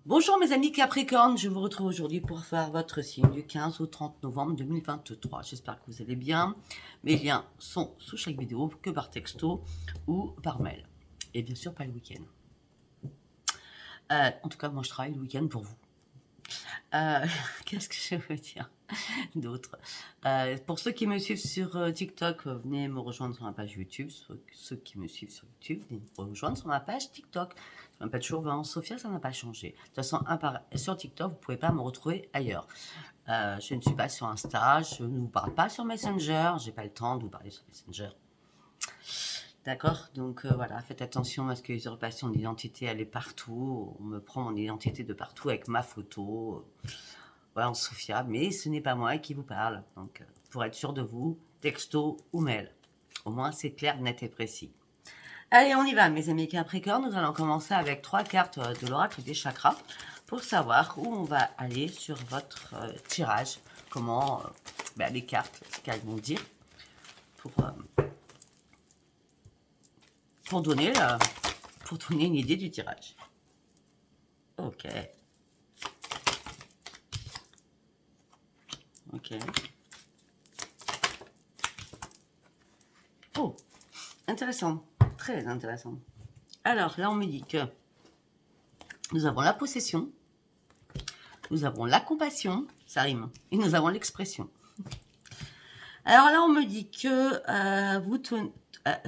Bonjour mes amis Capricorne, je vous retrouve aujourd'hui pour faire votre signe du 15 au 30 novembre 2023. J'espère que vous allez bien. Mes liens sont sous chaque vidéo, que par texto ou par mail. Et bien sûr pas le week-end. En tout cas, moi je travaille le week-end pour vous. Qu'est-ce que je veux dire d'autre? Pour ceux qui me suivent sur TikTok, venez me rejoindre sur ma page YouTube. Ceux qui me suivent sur YouTube, venez me rejoindre sur ma page TikTok. Je m'appelle toujours Valence Sophia, ça n'a pas changé. De toute façon, sur TikTok, vous ne pouvez pas me retrouver ailleurs. Je ne suis pas sur Insta, je ne vous parle pas sur Messenger, j'ai pas le temps de vous parler sur Messenger. D'accord. Donc voilà, faites attention parce que l'usurpation d'identité, elle est partout. On me prend mon identité de partout avec ma photo. Voilà, en Sophia, mais ce n'est pas moi qui vous parle. Donc pour être sûr de vous, texto ou mail. Au moins c'est clair, net et précis. Allez, on y va, mes amis Capricorne. Nous allons commencer avec 3 cartes de l'oracle des chakras pour savoir où on va aller sur votre tirage. Comment les cartes, ce qu'elles vont dire pour donner une idée du tirage. Ok. Ok. Oh, intéressant. Très intéressant. Alors, là, on me dit que nous avons la possession, nous avons la compassion, ça rime, et nous avons l'expression. Alors là, on me dit que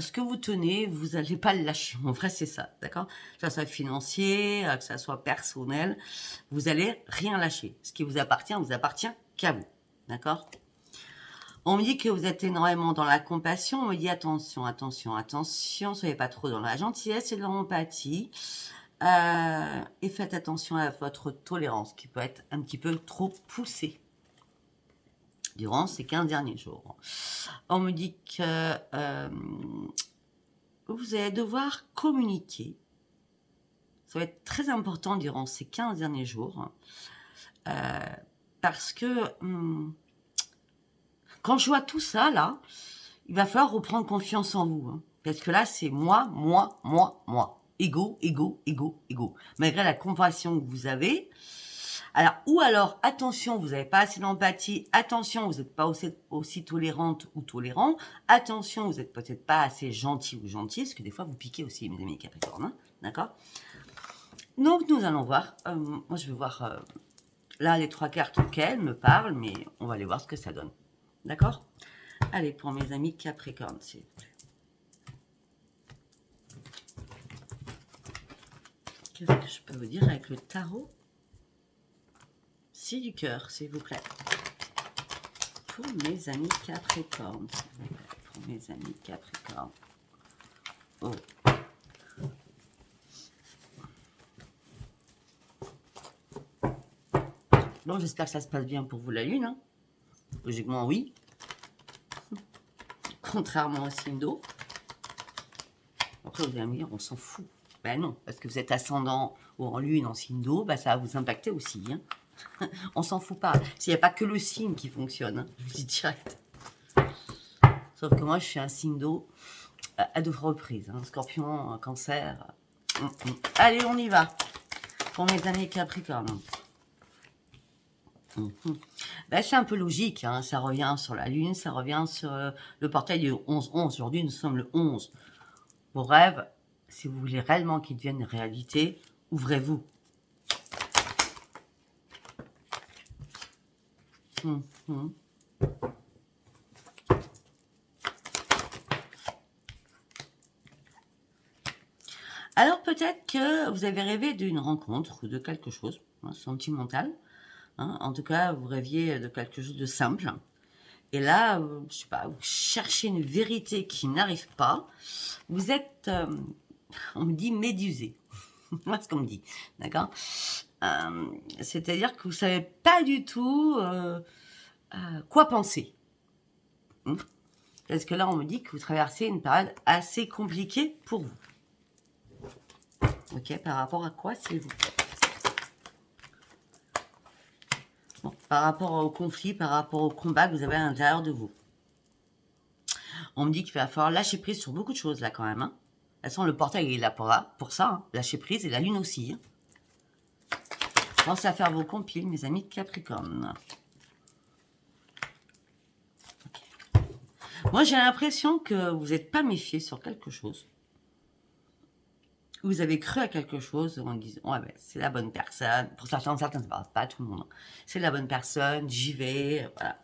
ce que vous tenez, vous n'allez pas le lâcher. En vrai, c'est ça, d'accord? Que ça soit financier, que ça soit personnel, vous allez rien lâcher. Ce qui vous appartient qu'à vous, d'accord? On me dit que vous êtes énormément dans la compassion. On me dit attention, attention, attention, soyez pas trop dans la gentillesse et dans l'empathie. Et faites attention à votre tolérance qui peut être un petit peu trop poussée durant ces 15 derniers jours. On me dit que vous allez devoir communiquer. Ça va être très important durant ces 15 derniers jours. Parce que quand je vois tout ça, là, il va falloir reprendre confiance en vous. Parce que là, c'est moi, moi, moi, moi. Ego, ego, ego, ego. Malgré la compassion que vous avez. Alors, ou alors, attention, vous n'avez pas assez d'empathie. Attention, vous n'êtes pas aussi tolérante ou tolérant. Attention, vous n'êtes peut-être pas assez gentil ou gentil. Parce que des fois, vous piquez aussi, mes amis Capricorne. D'accord? Donc, nous allons voir. Moi, je vais voir là les 3 cartes auxquelles me parlent. Mais on va aller voir ce que ça donne. D'accord? Allez, pour mes amis Capricorne, s'il vous plaît. Qu'est-ce que je peux vous dire avec le tarot? 6 du cœur, s'il vous plaît. Pour mes amis Capricorne, s'il vous plaît. Pour mes amis Capricorne. Oh. Bon, j'espère que ça se passe bien pour vous, la Lune. Hein. Logiquement, oui. Contrairement au signe d'eau. Après, vous allez me dire, on s'en fout. Ben non, parce que vous êtes ascendant ou en Lune, en signe d'eau, ben ça va vous impacter aussi. Hein. On s'en fout pas. S'il n'y a pas que le signe qui fonctionne, hein, je vous dis direct. Sauf que moi, je suis un signe d'eau à 2 reprises. Hein. Scorpion, cancer. Allez, on y va. Pour mes amis Capricorne. Ben, c'est un peu logique. Hein. Ça revient sur la Lune, ça revient sur le portail du 11-11. Aujourd'hui, nous sommes le 11. Vos rêves, si vous voulez réellement qu'ils deviennent réalité, ouvrez-vous. Alors peut-être que vous avez rêvé d'une rencontre ou de quelque chose sentimental. Hein. En tout cas, vous rêviez de quelque chose de simple. Et là, je sais pas, vous cherchez une vérité qui n'arrive pas. Vous êtes, on me dit, médusé. Moi, ce qu'on me dit, d'accord. C'est-à-dire que vous savez pas du tout quoi penser. Parce que là, on me dit que vous traversez une période assez compliquée pour vous. Ok, par rapport à quoi, s'il vous plaît? Bon, par rapport au conflit, par rapport au combat que vous avez à l'intérieur de vous. On me dit qu'il va falloir lâcher prise sur beaucoup de choses, là, quand même. Hein. De toute façon, le portail est là pour ça. Hein. Lâcher prise, et la Lune aussi. Hein. Pensez à faire vos compiles, mes amis Capricorne. Okay. Moi, j'ai l'impression que vous n'êtes pas méfié sur quelque chose. Vous avez cru à quelque chose en disant ouais, ben, c'est la bonne personne. Pour certains, pas tout le monde. C'est la bonne personne, j'y vais, voilà.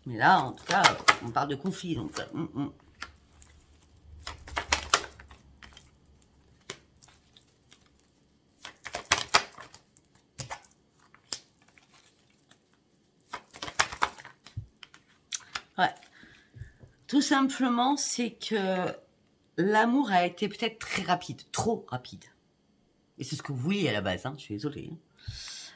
Mais là, en tout cas, on parle de conflit. Donc, ouais. Tout simplement, c'est que l'amour a été peut-être très rapide, trop rapide. Et c'est ce que vous vouliez à la base, hein, je suis désolée.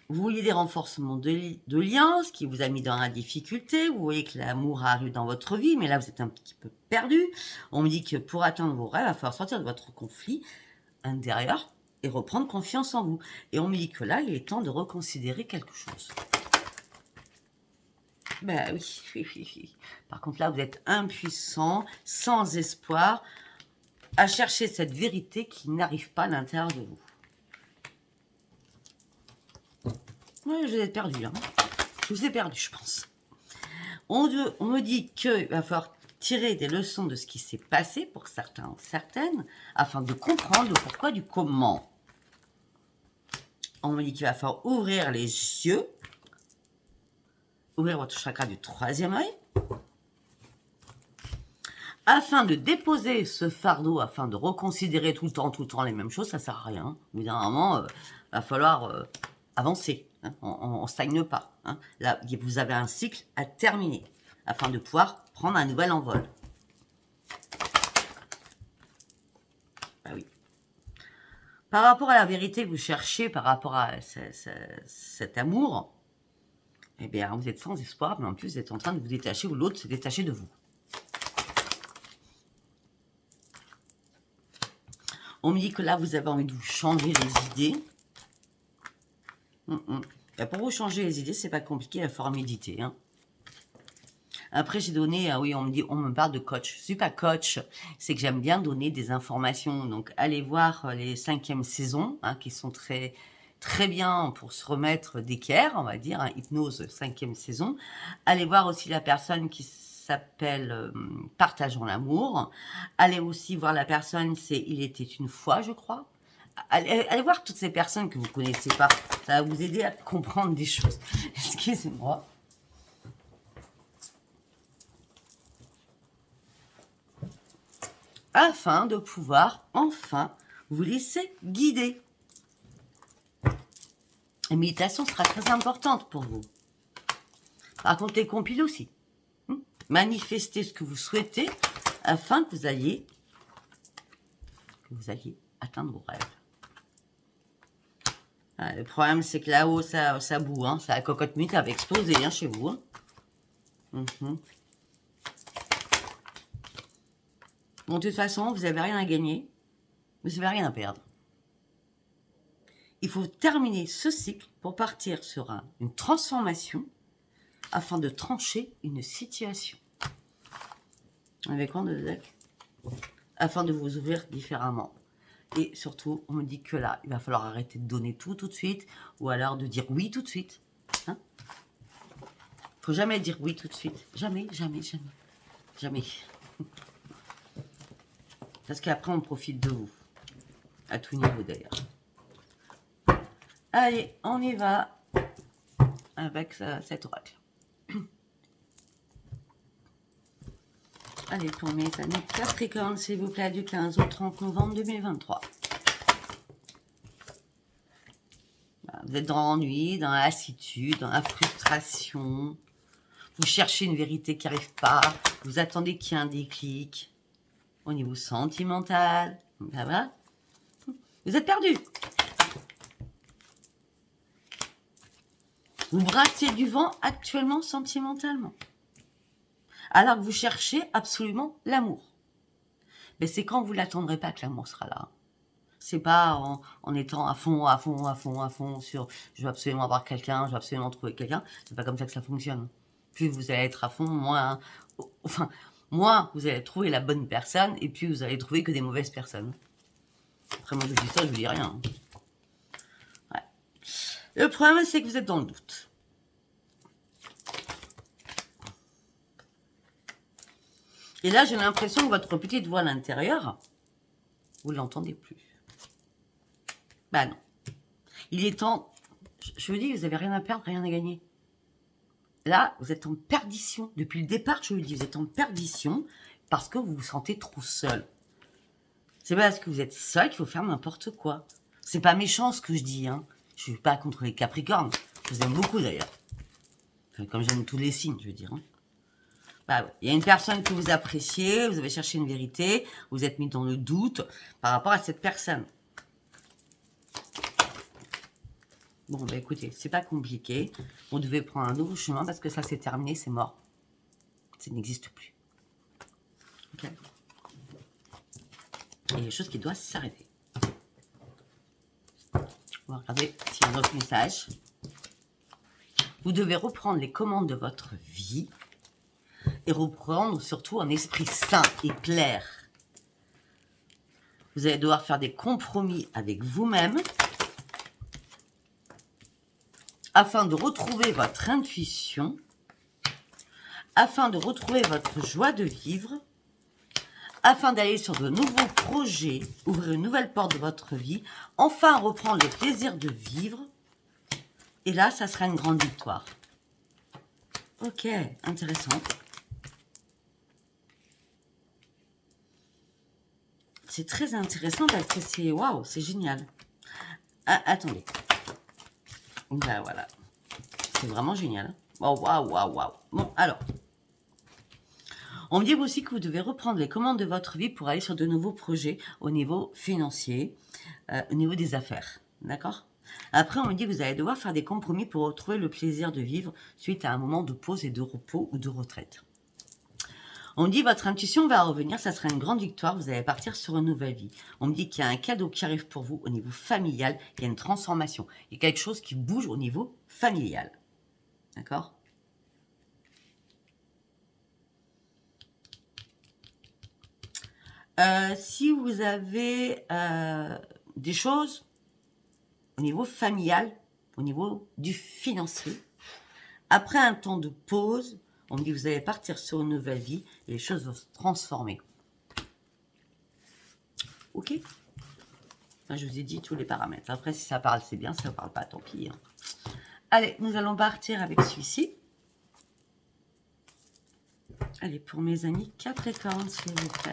Vous vouliez des renforcements de liens, ce qui vous a mis dans la difficulté. Vous voyez que l'amour arrive dans votre vie, mais là, vous êtes un petit peu perdu. On me dit que pour atteindre vos rêves, il va falloir sortir de votre conflit intérieur et reprendre confiance en vous. Et on me dit que là, il est temps de reconsidérer quelque chose. Ben oui. Par contre, là, vous êtes impuissant, sans espoir, à chercher cette vérité qui n'arrive pas à l'intérieur de vous. Ouais, je vous ai perdu, hein. Je vous ai perdu, je pense. On me dit qu'il va falloir tirer des leçons de ce qui s'est passé pour certains ou certaines, afin de comprendre le pourquoi du comment. On me dit qu'il va falloir ouvrir les yeux, ouvrir votre chakra du 3e œil, afin de déposer ce fardeau, afin de reconsidérer tout le temps les mêmes choses, ça sert à rien. Au bout d'un moment, va falloir avancer. Hein, on ne stagne pas. Hein. Là, vous avez un cycle à terminer, afin de pouvoir prendre un nouvel envol. Bah oui. Par rapport à la vérité que vous cherchez, par rapport à cet amour, eh bien, vous êtes sans espoir, mais en plus, vous êtes en train de vous détacher, ou l'autre se détacher de vous. On me dit que là, vous avez envie de vous changer les idées. Et pour vous changer les idées, c'est pas compliqué, il va falloir méditer. Hein. Après, j'ai donné, oui, on me parle de coach. Je suis pas coach, c'est que j'aime bien donner des informations. Donc, allez voir les 5e saisons, hein, qui sont très, très bien pour se remettre d'équerre, on va dire, hein, hypnose 5e saison. Allez voir aussi la personne qui s'appelle Partageons l'amour. Allez aussi voir la personne, c'est Il était une fois, je crois. Allez voir toutes ces personnes que vous ne connaissez pas. Ça va vous aider à comprendre des choses. Excusez-moi. Afin de pouvoir enfin vous laisser guider. La méditation sera très importante pour vous. Par contre, les compiles aussi. Manifestez ce que vous souhaitez afin que vous alliez atteindre vos rêves. Ah, le problème, c'est que là-haut, ça boue. Hein, ça, la cocotte minute, elle va exploser hein, chez vous. Hein. Bon, de toute façon, vous n'avez rien à gagner. Vous n'avez rien à perdre. Il faut terminer ce cycle pour partir sur une transformation afin de trancher une situation. Avec quoi de deck? Afin de vous ouvrir différemment. Et surtout, on me dit que là, il va falloir arrêter de donner tout de suite ou alors de dire oui tout de suite. Hein? Faut jamais dire oui tout de suite. Jamais. Parce qu'après, on profite de vous. À tout niveau d'ailleurs. Allez, on y va avec cet oracle. Allez, pour mes amis Capricorne, s'il vous plaît, du 15 au 30 novembre 2023. Vous êtes dans l'ennui, dans la lassitude, dans la frustration. Vous cherchez une vérité qui n'arrive pas. Vous attendez qu'il y ait un déclic. Au niveau sentimental. Ça va? Vous êtes perdu. Vous brassez du vent actuellement sentimentalement. Alors que vous cherchez absolument l'amour. Mais c'est quand vous ne l'attendrez pas que l'amour sera là. C'est pas en étant à fond sur je veux absolument avoir quelqu'un, je veux absolument trouver quelqu'un. C'est pas comme ça que ça fonctionne. Plus vous allez être à fond, moins vous allez trouver la bonne personne et puis vous allez trouver que des mauvaises personnes. Après moi je dis ça, je vous dis rien. Ouais. Le problème, c'est que vous êtes dans le doute. Et là, j'ai l'impression que votre petite voix à l'intérieur, vous ne l'entendez plus. Bah non. Il est temps. Je vous dis, vous n'avez rien à perdre, rien à gagner. Là, vous êtes en perdition. Depuis le départ, je vous dis, vous êtes en perdition parce que vous vous sentez trop seul. C'est pas parce que vous êtes seul qu'il faut faire n'importe quoi. C'est pas méchant ce que je dis, hein. Je suis pas contre les Capricornes. Je vous aime beaucoup d'ailleurs. Enfin, comme j'aime tous les signes, je veux dire. Hein. Bah ouais. Il y a une personne que vous appréciez, vous avez cherché une vérité, vous êtes mis dans le doute par rapport à cette personne. Bon, bah écoutez, c'est pas compliqué. On devait prendre un nouveau chemin parce que ça c'est terminé, c'est mort. Ça n'existe plus. Ok. Il y a des choses qui doivent s'arrêter. On va regarder s'il y a un autre message. Vous devez reprendre les commandes de votre vie et reprendre surtout un esprit sain et clair. Vous allez devoir faire des compromis avec vous-même afin de retrouver votre intuition, afin de retrouver votre joie de vivre, afin d'aller sur de nouveaux projets, ouvrir une nouvelle porte de votre vie, enfin reprendre le plaisir de vivre. Et là, ça sera une grande victoire. Ok, intéressant. C'est très intéressant parce que c'est... Waouh, c'est génial. Ah, attendez. Ben voilà. C'est vraiment génial. Waouh, waouh, waouh, waouh. Bon, alors. On me dit aussi que vous devez reprendre les commandes de votre vie pour aller sur de nouveaux projets au niveau financier, au niveau des affaires. D'accord ? Après, on me dit que vous allez devoir faire des compromis pour retrouver le plaisir de vivre suite à un moment de pause et de repos ou de retraite. On me dit votre intuition va revenir, ça sera une grande victoire, vous allez partir sur une nouvelle vie. On me dit qu'il y a un cadeau qui arrive pour vous au niveau familial, il y a une transformation, il y a quelque chose qui bouge au niveau familial. D'accord ? Si vous avez des choses au niveau familial, au niveau du financier, après un temps de pause, on me dit que vous allez partir sur une nouvelle vie et les choses vont se transformer. Ok ? Enfin, je vous ai dit tous les paramètres. Après, si ça parle, c'est bien. Si ça ne parle pas, tant pis. Hein. Allez, nous allons partir avec celui-ci. Allez, pour mes amis Capricorne, s'il vous plaît.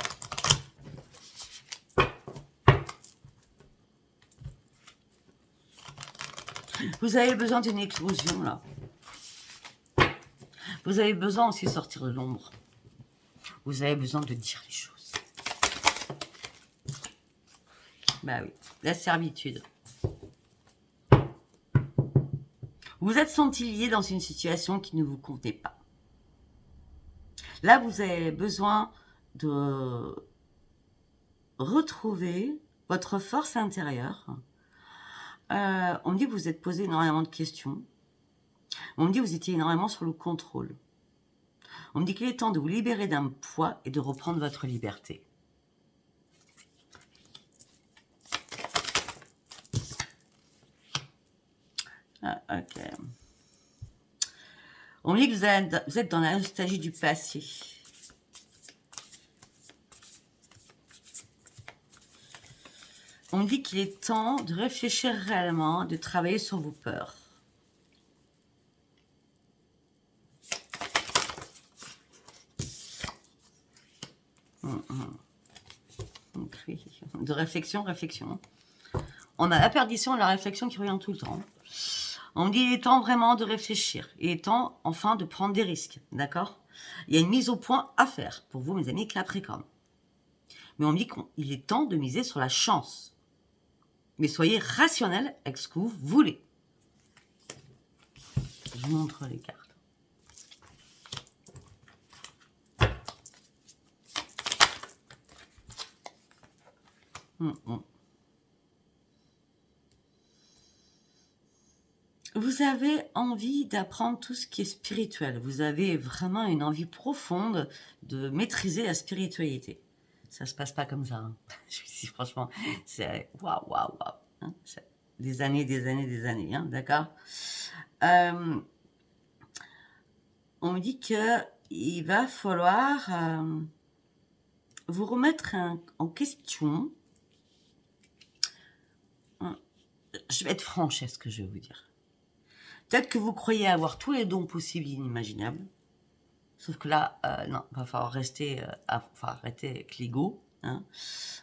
Vous avez besoin d'une éclosion, là. Vous avez besoin aussi de sortir de l'ombre. Vous avez besoin de dire les choses. Bah oui, la servitude. Vous êtes senti lié dans une situation qui ne vous convenait pas. Là, vous avez besoin de retrouver votre force intérieure. On me dit que vous êtes posé énormément de questions. On me dit que vous étiez énormément sur le contrôle. On me dit qu'il est temps de vous libérer d'un poids et de reprendre votre liberté. Ah, ok. On me dit que vous êtes dans la nostalgie du passé. On me dit qu'il est temps de réfléchir réellement, de travailler sur vos peurs. De réflexion. On a la perdition et la réflexion qui revient tout le temps. On me dit qu'il est temps vraiment de réfléchir. Il est temps enfin de prendre des risques. D'accord ? Il y a une mise au point à faire pour vous, mes amis Capricorne. Mais on me dit qu'il est temps de miser sur la chance. Mais soyez rationnel avec ce que vous voulez. Je vous montre les cartes. Vous avez envie d'apprendre tout ce qui est spirituel. Vous avez vraiment une envie profonde de maîtriser la spiritualité. Ça se passe pas comme ça. Hein. Je vous dis franchement, c'est waouh. Hein, des années, hein, d'accord. Euh, on me dit que il va falloir vous remettre en question. Je vais être franche à ce que je vais vous dire. Peut-être que vous croyez avoir tous les dons possibles et inimaginables. Sauf que là, non, il va falloir arrêter avec l'ego, hein,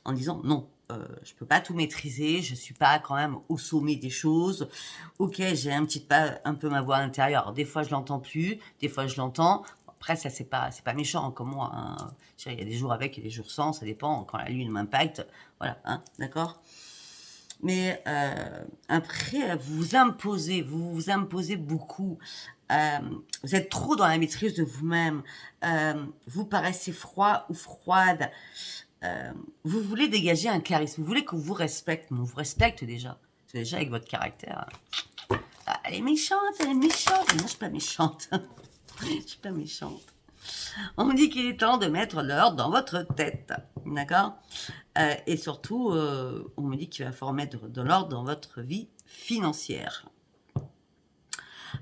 en disant non, je peux pas tout maîtriser, je suis pas quand même au sommet des choses. Ok, j'ai un peu ma voix intérieure. Des fois, je l'entends plus, des fois, je l'entends. Après, ça, c'est pas méchant, hein, comme moi, hein. Je veux dire, il y a des jours avec et des jours sans, ça dépend quand la lune m'impacte. Voilà, hein, d'accord. Mais après, vous vous imposez beaucoup. Euh, vous êtes trop dans la maîtrise de vous-même. Vous paraissez froid ou froide. Vous voulez dégager un charisme. Vous voulez qu'on vous respecte. Mais on vous respecte déjà. C'est déjà avec votre caractère. Ah, elle est méchante, elle est méchante. Non, je suis pas méchante. Je suis pas méchante. On me dit qu'il est temps de mettre l'ordre dans votre tête. D'accord. Et surtout, on me dit qu'il va falloir mettre de l'ordre dans votre vie financière.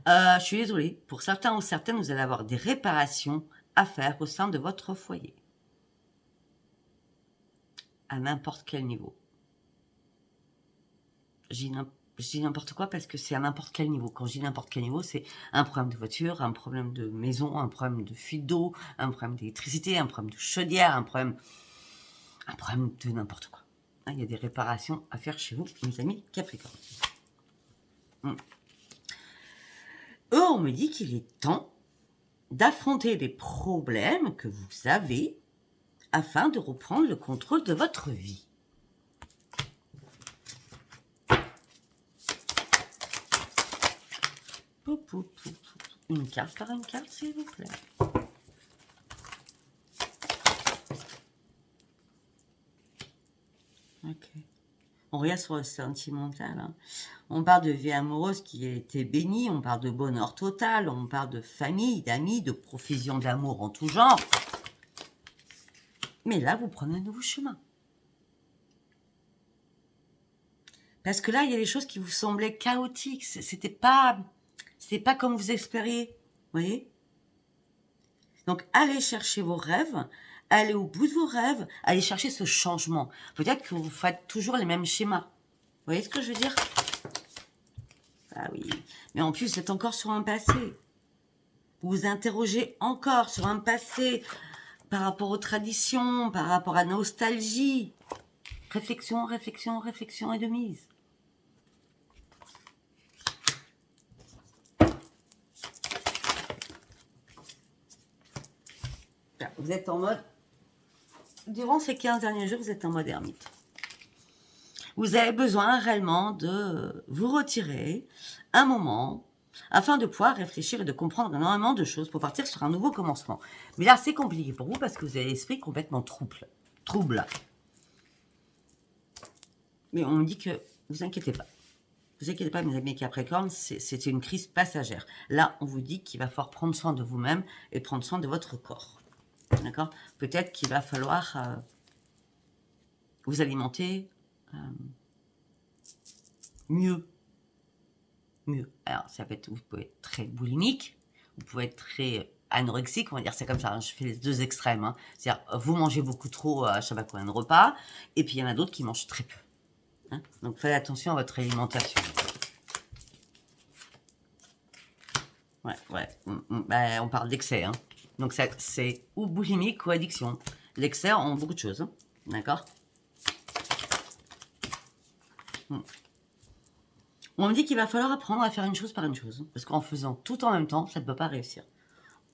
Je suis désolée, pour certains ou certaines, vous allez avoir des réparations à faire au sein de votre foyer. À n'importe quel niveau. Je dis n'importe quoi parce que c'est à n'importe quel niveau. Quand je dis n'importe quel niveau, c'est un problème de voiture, un problème de maison, un problème de fuite d'eau, un problème d'électricité, un problème de chaudière, un problème de n'importe quoi. Il y a des réparations à faire chez vous, mes amis Capricorne. Eux, on me dit qu'il est temps d'affronter les problèmes que vous avez afin de reprendre le contrôle de votre vie. Une carte par une carte, s'il vous plaît. Ok. On regarde sur le sentimental. Hein. On parle de vie amoureuse qui a été bénie, on parle de bonheur total, on parle de famille, d'amis, de profusion d'amour en tout genre. Mais là, vous prenez un nouveau chemin. Parce que là, il y a des choses qui vous semblaient chaotiques. C'était pas comme vous espériez. Vous voyez? Donc, allez chercher vos rêves, allez au bout de vos rêves, allez chercher ce changement. Peut-être que vous faites toujours les mêmes schémas. Vous voyez ce que je veux dire? Ah oui. Mais en plus, vous êtes encore sur un passé. Vous vous interrogez encore sur un passé par rapport aux traditions, par rapport à la nostalgie. Réflexion, réflexion, réflexion et de mise. Vous êtes en mode... Durant ces 15 derniers jours, vous êtes en mode ermite. Vous avez besoin réellement de vous retirer un moment afin de pouvoir réfléchir et de comprendre énormément de choses pour partir sur un nouveau commencement. Mais là, c'est compliqué pour vous parce que vous avez l'esprit complètement trouble. Mais on me dit que vous inquiétez pas. Vous inquiétez pas, mes amis Capricorne, c'est une crise passagère. Là, on vous dit qu'il va falloir prendre soin de vous-même et prendre soin de votre corps. D'accord? Peut-être qu'il va falloir vous alimenter mieux. Alors, ça peut être, vous pouvez être très boulimique, vous pouvez être très anorexique, on va dire c'est comme ça, hein, je fais les deux extrêmes. Hein. C'est-à-dire, vous mangez beaucoup trop à chaque combien de repas, et puis il y en a d'autres qui mangent très peu. Hein. Donc, faites attention à votre alimentation. Ouais. Ben, on parle d'excès. Hein. Donc, c'est ou boulimique ou addiction. L'excès en beaucoup de choses. Hein. D'accord? On me dit qu'il va falloir apprendre à faire une chose par une chose. Parce qu'en faisant tout en même temps, ça ne peut pas réussir.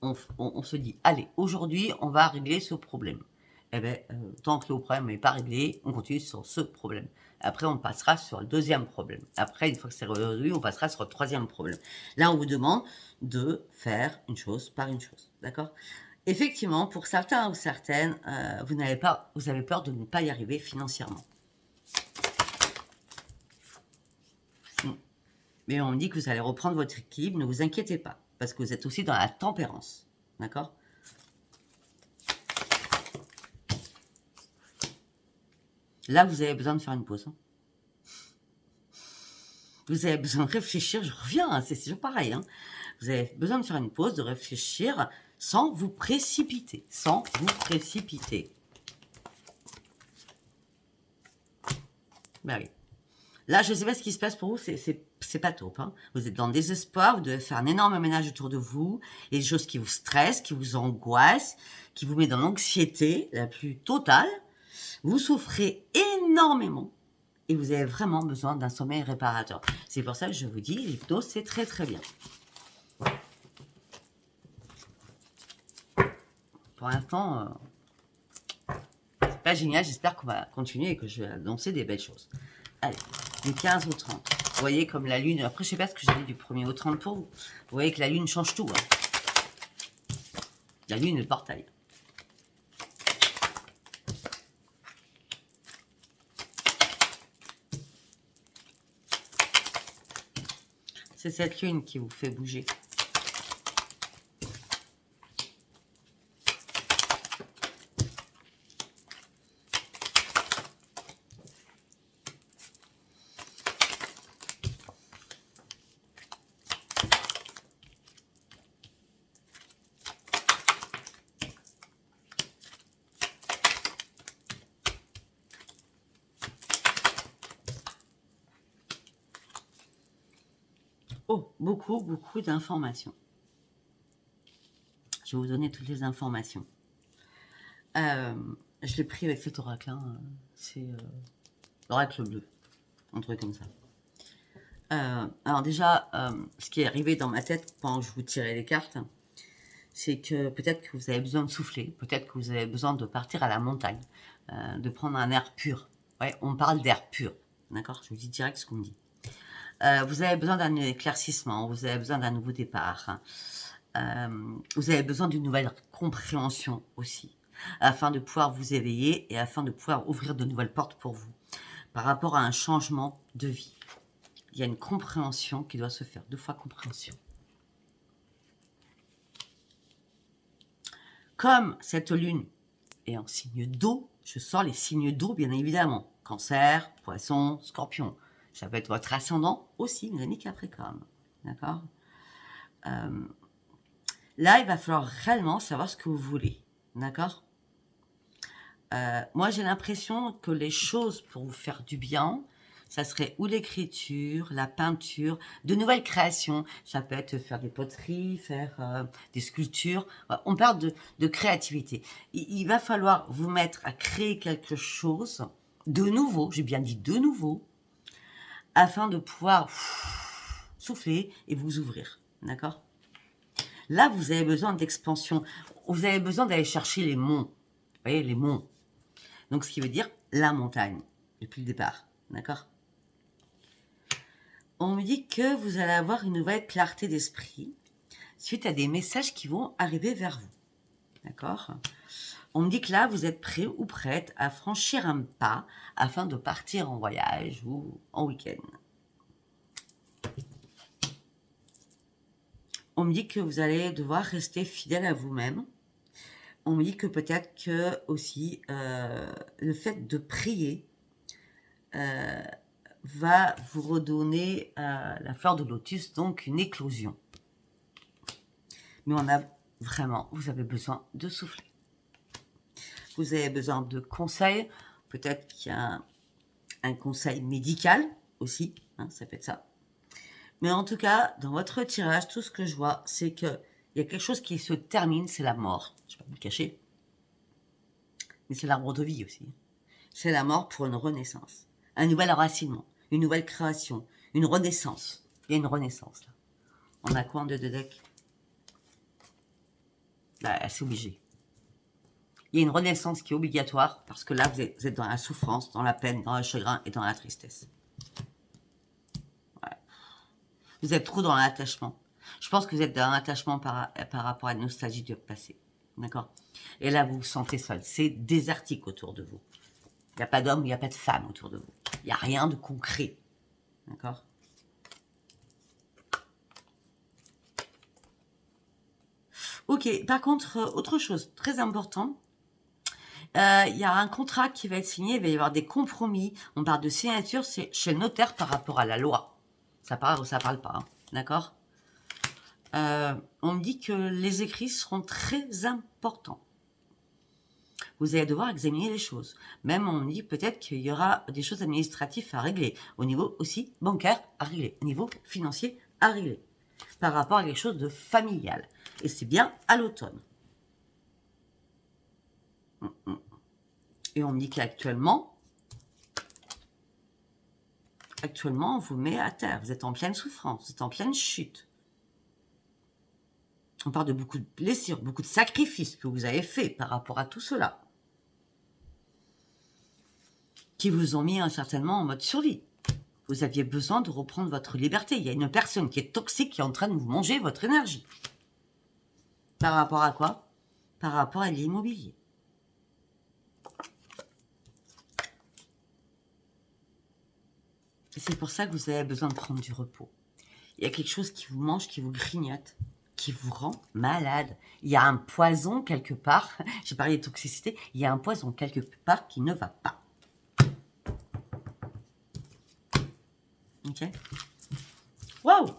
On se dit, allez, aujourd'hui, on va régler ce problème. Eh bien, tant que le problème n'est pas réglé, on continue sur ce problème. Après, on passera sur le deuxième problème. Après, une fois que c'est résolu, on passera sur le troisième problème. Là, on vous demande de faire une chose par une chose. D'accord? Effectivement, pour certains ou certaines, vous avez peur de ne pas y arriver financièrement. Mais on me dit que vous allez reprendre votre équilibre, ne vous inquiétez pas, parce que vous êtes aussi dans la tempérance. D'accord? Là, vous avez besoin de faire une pause. Hein. Vous avez besoin de réfléchir, je reviens, hein, c'est toujours pareil. Hein. Vous avez besoin de faire une pause, de réfléchir sans vous précipiter. Sans vous précipiter. Ben oui. Là, je ne sais pas ce qui se passe pour vous, c'est pas top. Hein. Vous êtes dans le désespoir, vous devez faire un énorme ménage autour de vous, et des choses qui vous stressent, qui vous angoissent, qui vous mettent dans l'anxiété la plus totale. Vous souffrez énormément et vous avez vraiment besoin d'un sommeil réparateur. C'est pour ça que je vous dis, l'hypnose, c'est très très bien. Pour l'instant, c'est pas génial. J'espère qu'on va continuer et que je vais annoncer des belles choses. Allez, du 15 au 30. Vous voyez comme la lune, après je sais pas ce que j'ai dit du 1er au 30 pour vous. Vous voyez que la lune change tout. Hein. La lune, le portail. C'est cette lune qui vous fait bouger. Oh, beaucoup d'informations. Je vais vous donner toutes les informations. Je l'ai pris avec cet oracle. Hein. C'est l'oracle bleu. Un truc comme ça. Alors déjà, ce qui est arrivé dans ma tête pendant que je vous tirais les cartes, c'est que peut-être que vous avez besoin de souffler. Peut-être que vous avez besoin de partir à la montagne. De prendre un air pur. Ouais, on parle d'air pur. D'accord? Je vous dis direct ce qu'on me dit. Vous avez besoin d'un éclaircissement, vous avez besoin d'un nouveau départ. Vous avez besoin d'une nouvelle compréhension aussi, afin de pouvoir vous éveiller et afin de pouvoir ouvrir de nouvelles portes pour vous, par rapport à un changement de vie. Il y a une compréhension qui doit se faire, 2 fois compréhension. Comme cette lune est en signe d'eau, je sors les signes d'eau bien évidemment. Cancer, Poisson, Scorpion. Ça peut être votre ascendant aussi, mes amis Capricorne. D'accord? Là, il va falloir réellement savoir ce que vous voulez. D'accord? Moi, j'ai l'impression que les choses pour vous faire du bien, ça serait ou l'écriture, la peinture, de nouvelles créations. Ça peut être faire des poteries, faire des sculptures. On parle de créativité. Il va falloir vous mettre à créer quelque chose de nouveau, j'ai bien dit de nouveau, afin de pouvoir souffler et vous ouvrir. D'accord? Là, vous avez besoin d'expansion. Vous avez besoin d'aller chercher les monts. Vous voyez, les monts. Donc, ce qui veut dire la montagne, depuis le départ. D'accord? On me dit que vous allez avoir une nouvelle clarté d'esprit suite à des messages qui vont arriver vers vous. D'accord? On me dit que là, vous êtes prêt ou prête à franchir un pas afin de partir en voyage ou en week-end. On me dit que vous allez devoir rester fidèle à vous-même. On me dit que peut-être que aussi le fait de prier va vous redonner la fleur de lotus, donc une éclosion. Mais on a vraiment, vous avez besoin de souffler. Vous avez besoin de conseils. Peut-être qu'il y a un conseil médical aussi, hein, ça peut être ça. Mais en tout cas, dans votre tirage, tout ce que je vois, c'est qu'il y a quelque chose qui se termine, c'est la mort. Je ne vais pas vous le cacher. Mais c'est l'arbre de vie aussi. C'est la mort pour une renaissance. Un nouvel enracinement, une nouvelle création, une renaissance. Il y a une renaissance là. On a quoi en 2 de deck? Là, c'est obligé. Il y a une renaissance qui est obligatoire parce que là, vous êtes dans la souffrance, dans la peine, dans le chagrin et dans la tristesse. Ouais. Vous êtes trop dans l'attachement. Je pense que vous êtes dans l'attachement par rapport à la nostalgie du passé. D'accord? Et là, vous vous sentez seul. C'est désertique autour de vous. Il n'y a pas d'homme, il n'y a pas de femme autour de vous. Il n'y a rien de concret. D'accord? Ok, par contre, autre chose très important, il y a un contrat qui va être signé, il va y avoir des compromis. On parle de signature, c'est chez le notaire par rapport à la loi. Ça parle ou ça parle pas, hein, d'accord? On me dit que les écrits seront très importants. Vous allez devoir examiner les choses. Même on me dit peut-être qu'il y aura des choses administratives à régler, au niveau aussi bancaire à régler, au niveau financier à régler, par rapport à quelque chose de familial. Et c'est bien à l'automne. Et on me dit qu'actuellement, on vous met à terre. Vous êtes en pleine souffrance, vous êtes en pleine chute. On parle de beaucoup de blessures, beaucoup de sacrifices que vous avez faits par rapport à tout cela, qui vous ont mis certainement en mode survie. Vous aviez besoin de reprendre votre liberté. Il y a une personne qui est toxique qui est en train de vous manger votre énergie. Par rapport à quoi? Par rapport à l'immobilier. Et c'est pour ça que vous avez besoin de prendre du repos. Il y a quelque chose qui vous mange, qui vous grignote, qui vous rend malade. Il y a un poison quelque part. J'ai parlé de toxicité. Il y a un poison quelque part qui ne va pas. Ok? Waouh!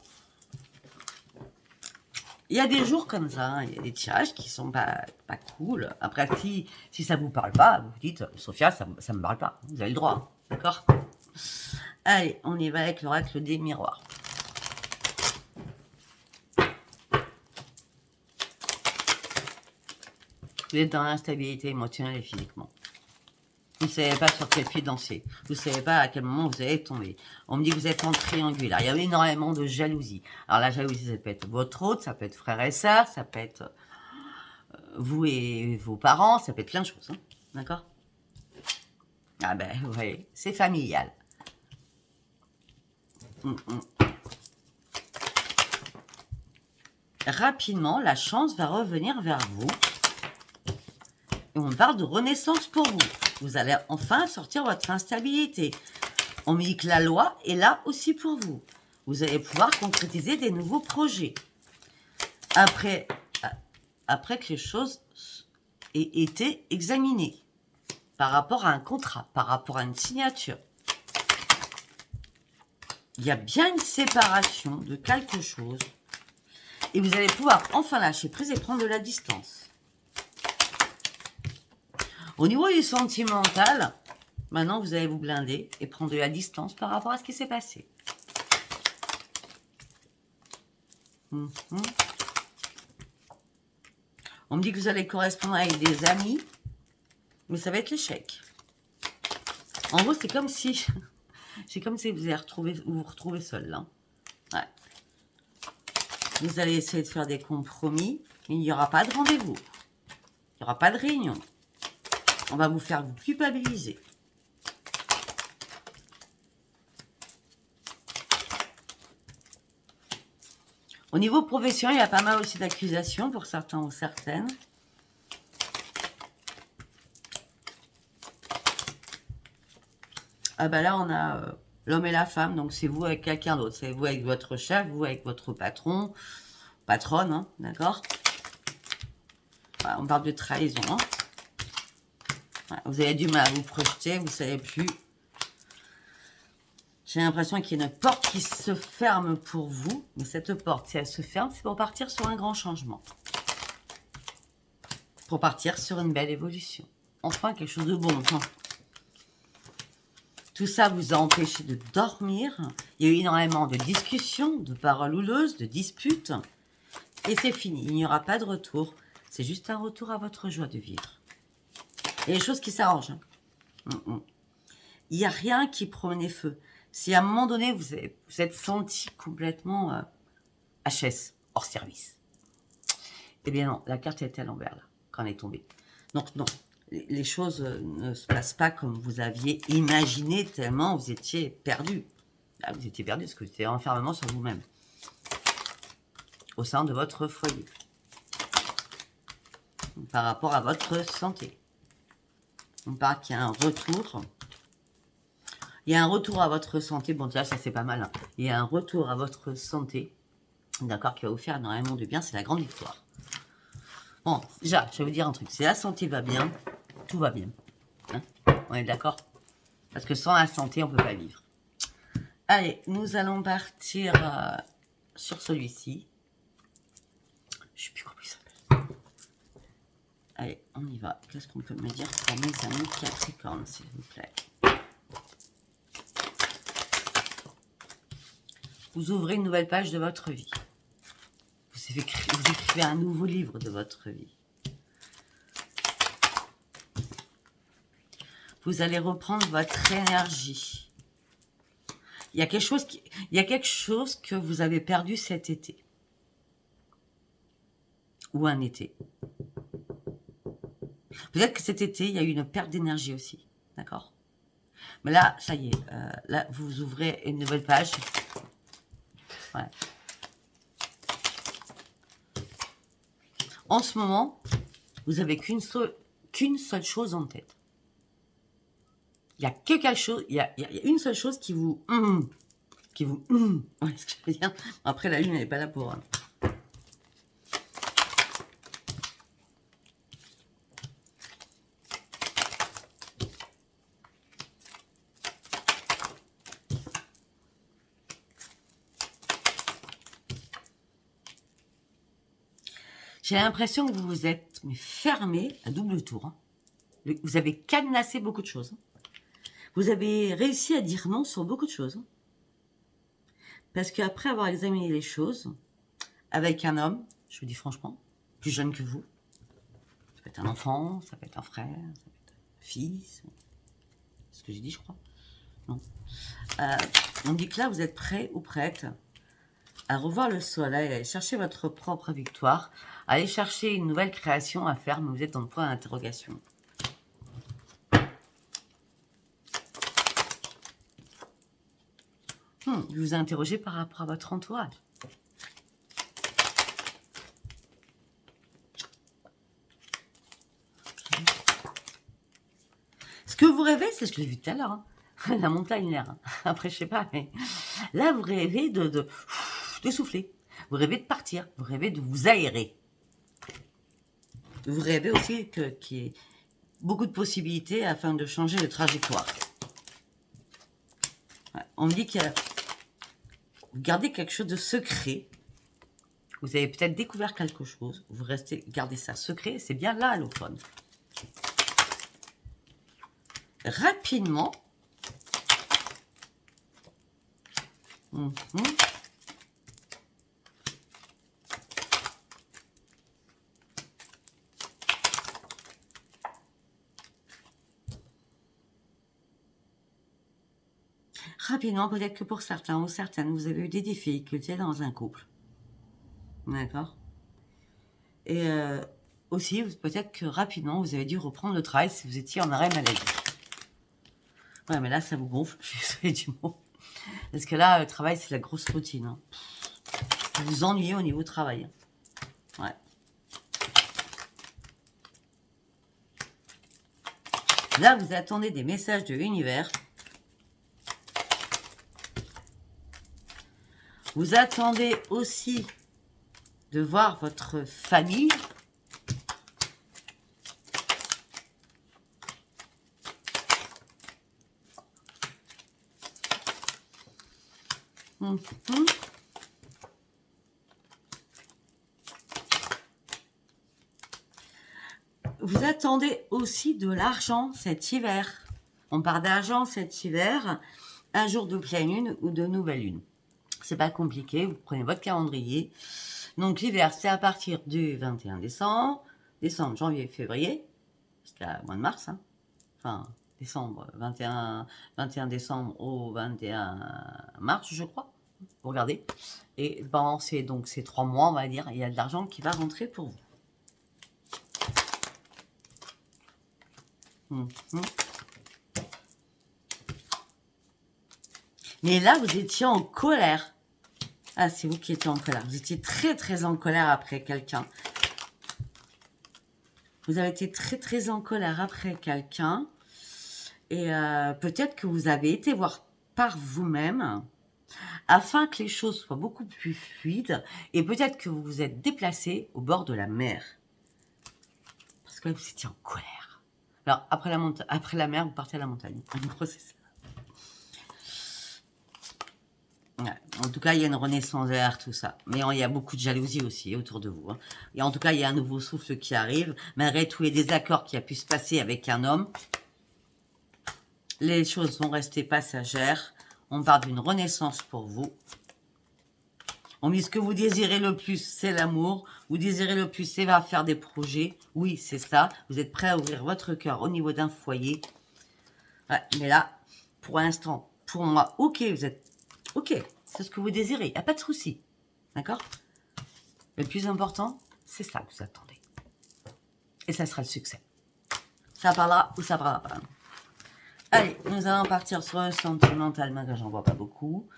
Il y a des jours comme ça, hein, il y a des tirages qui sont pas cool. Après, si ça vous parle pas, vous dites, Sophia, ça me parle pas. Vous avez le droit, d'accord? Allez, on y va avec l'oracle des miroirs. Vous êtes dans l'instabilité émotionnelle et physiquement. Vous ne savez pas sur quel pied danser. Vous ne savez pas à quel moment vous allez tomber. On me dit que vous êtes en triangulaire. Il y a énormément de jalousie. Alors la jalousie, ça peut être votre hôte, ça peut être frère et sœur, ça peut être vous et vos parents, ça peut être plein de choses. Hein. D'accord? Ah ben, vous voyez, c'est familial. Rapidement, la chance va revenir vers vous. Et on parle de renaissance pour vous. Vous allez enfin sortir votre instabilité. On me dit que la loi est là aussi pour vous. Vous allez pouvoir concrétiser des nouveaux projets. Après que les choses aient été examinées par rapport à un contrat, par rapport à une signature. Il y a bien une séparation de quelque chose. Et vous allez pouvoir enfin lâcher prise et prendre de la distance. Au niveau du sentimental, maintenant vous allez vous blinder et prendre de la distance par rapport à ce qui s'est passé. On me dit que vous allez correspondre avec des amis, mais ça va être l'échec. En gros, c'est comme si vous allez vous retrouvez seul là. Ouais. Vous allez essayer de faire des compromis, mais il n'y aura pas de rendez-vous. Il n'y aura pas de réunion. On va vous faire vous culpabiliser. Au niveau professionnel, il y a pas mal aussi d'accusations pour certains ou certaines. Ah bah là, on a l'homme et la femme, donc c'est vous avec quelqu'un d'autre. C'est vous avec votre chef, vous avec votre patron, patronne, hein, d'accord? Voilà, on parle de trahison. Hein. Voilà, vous avez du mal à vous projeter, vous ne savez plus. J'ai l'impression qu'il y a une porte qui se ferme pour vous. Mais cette porte, si elle se ferme, c'est pour partir sur un grand changement. Pour partir sur une belle évolution. Enfin, quelque chose de bon. Enfin, tout ça vous a empêché de dormir. Il y a eu énormément de discussions, de paroles houleuses, de disputes. Et c'est fini. Il n'y aura pas de retour. C'est juste un retour à votre joie de vivre. Il y a des choses qui s'arrangent. Il n'y a rien qui prenait feu. Si à un moment donné, vous êtes senti complètement HS, hors service. Eh bien non, la carte était à l'envers, là, quand elle est tombée. Donc non, les choses ne se passent pas comme vous aviez imaginé, tellement vous étiez perdu. Là, vous étiez perdu parce que vous étiez enfermement sur vous-même. Au sein de votre foyer. Par rapport à votre santé. On parle qu'il y a un retour. Il y a un retour à votre santé. Bon, déjà, ça, c'est pas mal. Hein. Il y a un retour à votre santé. D'accord, qui va vous faire énormément de bien. C'est la grande victoire. Bon, déjà, je vais vous dire un truc. Si la santé va bien, tout va bien. Hein, on est d'accord? Parce que sans la santé, on ne peut pas vivre. Allez, nous allons partir sur celui-ci. Je ne sais plus comment il s'appelle. Allez, on y va. Qu'est-ce qu'on peut me dire pour mes amis Capricorne, s'il vous plaît? Vous ouvrez une nouvelle page de votre vie. Vous écrivez un nouveau livre de votre vie. Vous allez reprendre votre énergie. Il y a quelque chose que vous avez perdu cet été. Ou un été. Peut-être que cet été, il y a eu une perte d'énergie aussi. D'accord? Mais là, ça y est. Là, vous ouvrez une nouvelle page. Ouais. En ce moment, vous n'avez qu'une seule chose en tête. Il y a que quelque chose, il y a une seule chose qui vous... ouais, ce que je veux dire. Après, la lune, elle n'est pas là pour... J'ai l'impression que vous vous êtes fermé à double tour. Hein. Vous avez cadenassé beaucoup de choses. Hein. Vous avez réussi à dire non sur beaucoup de choses. Hein. Parce qu'après avoir examiné les choses, avec un homme, je vous dis franchement, plus jeune que vous, ça peut être un enfant, ça peut être un frère, ça peut être un fils, c'est ce que j'ai dit, je crois. Non. On dit que là, vous êtes prêt ou prête à revoir le soleil, à chercher votre propre victoire, à aller chercher une nouvelle création à faire, mais vous êtes dans le point d'interrogation. Vous vous interrogez par rapport à votre entourage. Ce que vous rêvez, c'est ce que j'ai vu tout à l'heure, hein. La montagne, l'air. Hein. Après, je sais pas, mais là, vous rêvez de souffler. Vous rêvez de partir. Vous rêvez de vous aérer. Vous rêvez aussi qu'il y ait beaucoup de possibilités afin de changer de trajectoire. Ouais, on me dit que vous gardez quelque chose de secret. Vous avez peut-être découvert quelque chose. Vous gardez ça secret. C'est bien là l'automne. Rapidement. Rapidement, peut-être que pour certains ou certaines, vous avez eu des difficultés dans un couple. D'accord? Et aussi, peut-être que rapidement, vous avez dû reprendre le travail si vous étiez en arrêt maladie. Ouais, mais là, ça vous gonfle, je suis désolée du mot. Parce que là, le travail, c'est la grosse routine. Hein. Vous vous ennuyez au niveau travail. Ouais. Là, vous attendez des messages de l'univers. Vous attendez aussi de voir votre famille. Vous attendez aussi de l'argent cet hiver. On parle d'argent cet hiver, un jour de pleine lune ou de nouvelle lune. C'est pas compliqué, vous prenez votre calendrier. Donc l'hiver, c'est à partir du 21 décembre, janvier, février, jusqu'à mois de mars. Hein. Enfin, décembre, 21 décembre au 21 mars, je crois. Vous regardez. Et pendant ces 3 mois, on va dire, il y a de l'argent qui va rentrer pour vous. Mais là, vous étiez en colère. Ah, c'est vous qui étiez en colère. Vous étiez très, très en colère après quelqu'un. Vous avez été très, très en colère après quelqu'un. Et peut-être que vous avez été voir par vous-même afin que les choses soient beaucoup plus fluides. Et peut-être que vous vous êtes déplacé au bord de la mer. Parce que là, vous étiez en colère. Alors, après la mer, vous partez à la montagne. En gros, c'est ça. En tout cas, il y a une renaissance derrière tout ça. Mais il y a beaucoup de jalousie aussi autour de vous. Hein. Et en tout cas, il y a un nouveau souffle qui arrive. Malgré tous les désaccords qui a pu se passer avec un homme, les choses vont rester passagères. On parle d'une renaissance pour vous. On dit ce que vous désirez le plus, c'est l'amour. Vous désirez le plus, c'est faire des projets. Oui, c'est ça. Vous êtes prêt à ouvrir votre cœur au niveau d'un foyer. Ouais, mais là, pour l'instant, pour moi, ok, vous êtes... Ok, c'est ce que vous désirez. Il n'y a pas de souci. D'accord? Le plus important, c'est ça que vous attendez. Et ça sera le succès. Ça parlera ou ça parlera pas. Allez, nous allons partir sur le sentimental, mais j'en vois pas beaucoup.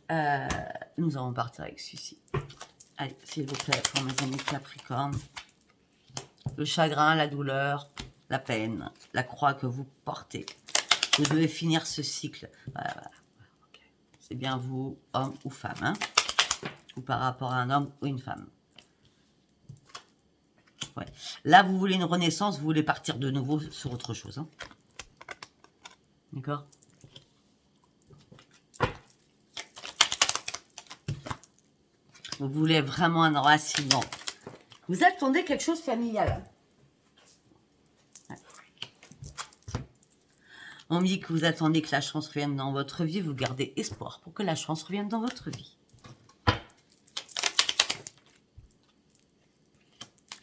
Nous allons partir avec celui-ci. Allez, s'il vous plaît, pour mes amis Capricorne. Le chagrin, la douleur, la peine, la croix que vous portez. Vous devez finir ce cycle. Voilà, voilà. Okay. C'est bien vous, homme ou femme. Hein, ou par rapport à un homme ou une femme. Ouais. Là, vous voulez une renaissance, vous voulez partir de nouveau sur autre chose. Hein. D'accord? Vous voulez vraiment un enracinement. Vous attendez quelque chose de familial. Ouais. On me dit que vous attendez que la chance revienne dans votre vie. Vous gardez espoir pour que la chance revienne dans votre vie.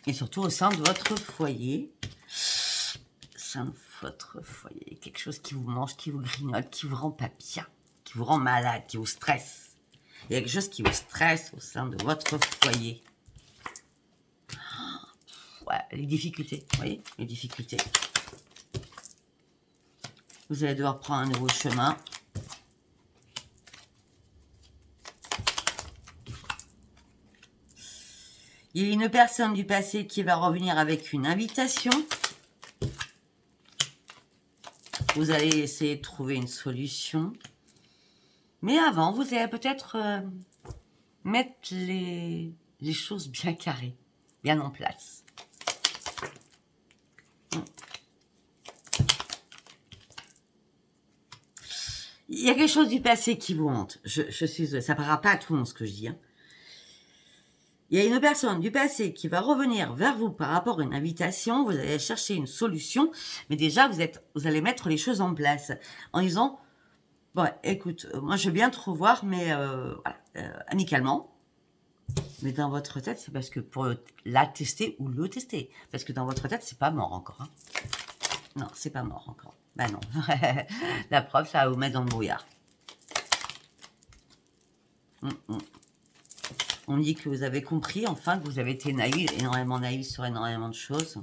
Et surtout au sein de votre foyer. Au sein de votre foyer. Quelque chose qui vous mange, qui vous grignote, qui vous rend pas bien. Qui vous rend malade, qui vous stresse. Il y a quelque chose qui vous stresse au sein de votre foyer. Ouais, les difficultés, vous voyez, les difficultés. Vous allez devoir prendre un nouveau chemin. Il y a une personne du passé qui va revenir avec une invitation. Vous allez essayer de trouver une solution. Mais avant, vous allez peut-être mettre les choses bien carrées, bien en place. Il y a quelque chose du passé qui vous hante. Je suis... Ça ne parlera pas à tout le monde ce que je dis. Hein. Il y a une personne du passé qui va revenir vers vous par rapport à une invitation. Vous allez chercher une solution. Mais déjà, vous allez mettre les choses en place. En disant... Bon, écoute, moi je veux bien te revoir, mais voilà, amicalement. Mais dans votre tête, c'est parce que pour la tester ou le tester. Parce que dans votre tête, c'est pas mort encore. Hein. Non, c'est pas mort encore. Ben non. La preuve, ça va vous mettre dans le brouillard. On dit que vous avez compris, enfin, que vous avez été naïf, énormément naïf sur énormément de choses.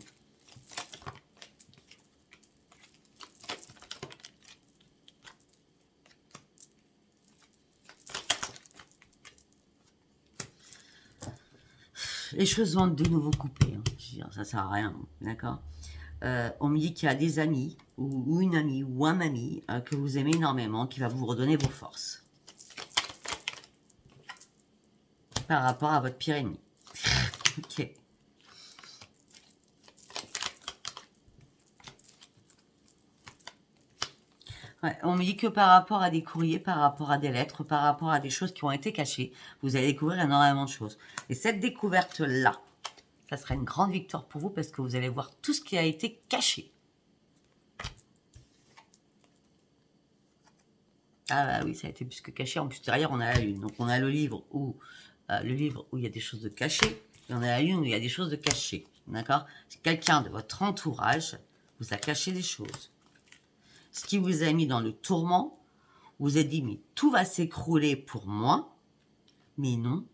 Les choses vont de nouveau couper. Hein. Je veux dire, ça sert à rien, d'accord. On me dit qu'il y a des amis, ou une amie, ou un ami que vous aimez énormément, qui va vous redonner vos forces. Par rapport à votre pire ennemi. Ok. Ouais, on me dit que par rapport à des courriers, par rapport à des lettres, par rapport à des choses qui ont été cachées, vous allez découvrir énormément de choses. Et cette découverte-là, ça sera une grande victoire pour vous parce que vous allez voir tout ce qui a été caché. Ah bah oui, ça a été plus que caché. En plus, derrière, on a la lune. Donc, on a le livre où il y a des choses de cachées. Et on a la lune où il y a des choses de cachées. D'accord? Quelqu'un de votre entourage vous a caché des choses. Ce qui vous a mis dans le tourment, vous a dit, mais tout va s'écrouler pour moi. Mais non,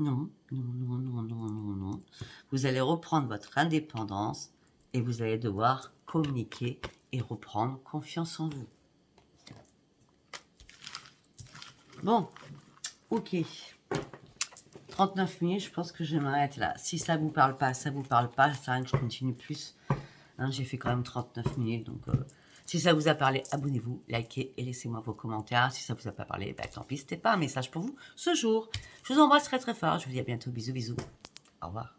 non, non, non, non, non, non, non. Vous allez reprendre votre indépendance et vous allez devoir communiquer et reprendre confiance en vous. Bon, ok. 39 minutes, je pense que je vais m'arrêter là. Si ça vous parle pas, ça vous parle pas, ça sert à rien que je continue plus. Hein, j'ai fait quand même 39 minutes, donc... Si ça vous a parlé, abonnez-vous, likez et laissez-moi vos commentaires. Si ça vous a pas parlé, bah, tant pis, c'était pas un message pour vous ce jour. Je vous embrasse très très fort. Je vous dis à bientôt. Bisous, bisous. Au revoir.